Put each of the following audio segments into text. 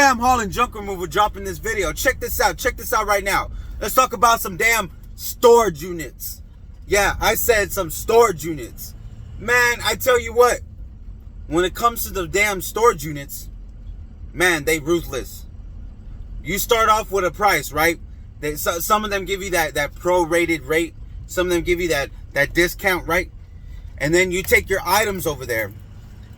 Fam Haul and Junk Removal dropping this video. Check this out. Check this out right now. Let's talk about some damn storage units. Yeah, I said some storage units. Man, I tell you what. When it comes to the damn storage units, man, they ruthless. You start off with a price, right? Some of them give you that prorated rate. Some of them give you that discount, right? And then you take your items over there.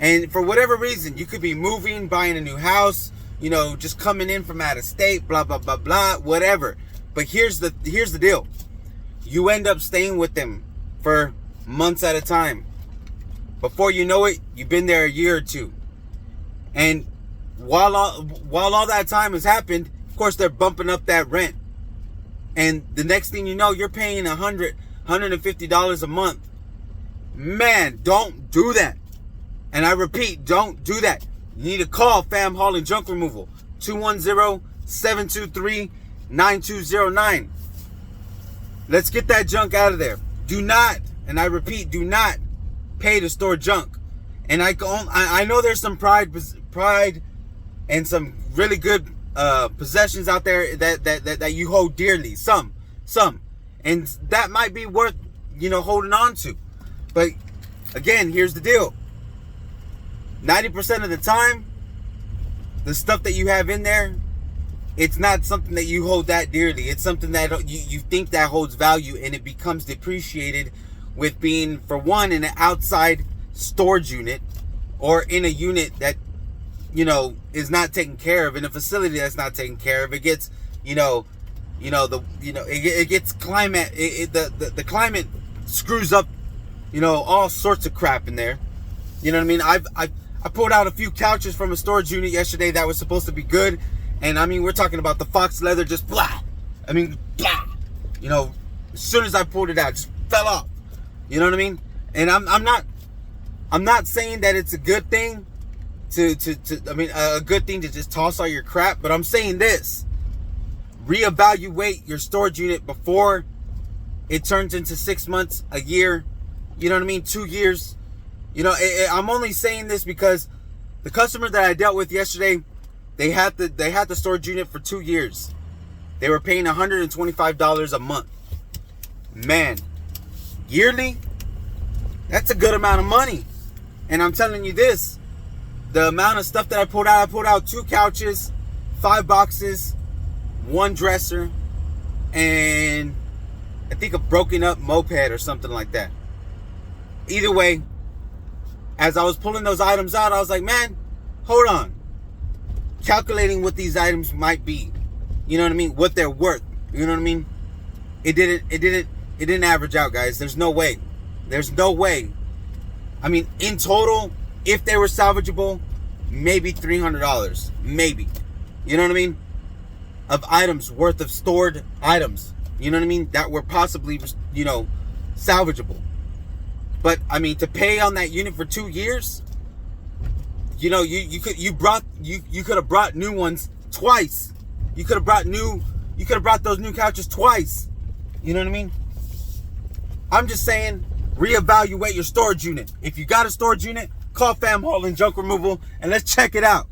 And for whatever reason, you could be moving, buying a new house, you know, just coming in from out of state, blah, blah, blah, blah, whatever. But here's the deal. You end up staying with them for months at a time. Before you know it, you've been there a year or two. And while all that time has happened, of course, they're bumping up that rent. And the next thing you know, you're paying $150 a month. Man, don't do that. And I repeat, don't do that. You need to call Fam Haul and Junk Removal. 210-723-9209. Let's get that junk out of there. Do not, and I repeat, do not pay to store junk. And I know there's some pride and some really good possessions out there that you hold dearly. Some. And that might be worth, you know, holding on to. But again, here's the deal. 90% of the time, the stuff that you have in there, it's not something that you hold that dearly. It's something that you think that holds value, and it becomes depreciated with being, for one, in an outside storage unit, or in a unit that, you know, is not taken care of, in a facility that's not taken care of. It gets, it gets climate. The climate screws up, you know, all sorts of crap in there. You know what I mean? I pulled out a few couches from a storage unit yesterday that was supposed to be good. And I mean, we're talking about the fox leather just blah. I mean, blah. You know, as soon as I pulled it out, just fell off. You know what I mean? And I'm not saying that it's a good thing a good thing to just toss all your crap, but I'm saying this. Reevaluate your storage unit before it turns into 6 months, a year, you know what I mean, 2 years. You know, I'm only saying this because the customer that I dealt with yesterday, they had the storage unit for 2 years. They were paying $125 a month. Man, yearly, that's a good amount of money. And I'm telling you this, the amount of stuff that I pulled out 2 couches, 5 boxes, 1 dresser, and I think a broken up moped or something like that. Either way, as I was pulling those items out, I was like, man, hold on. Calculating what these items might be. You know what I mean? What they're worth. You know what I mean? It didn't average out, guys. There's no way. There's no way. I mean, in total, if they were salvageable, maybe $300. Maybe. You know what I mean? Of items worth of stored items. You know what I mean? That were possibly, you know, salvageable. But I mean, to pay on that unit for 2 years, you know, you could have brought new ones twice. You could have brought those new couches twice. You know what I mean? I'm just saying, reevaluate your storage unit. If you got a storage unit, call Fam Haul and Junk Removal and let's check it out.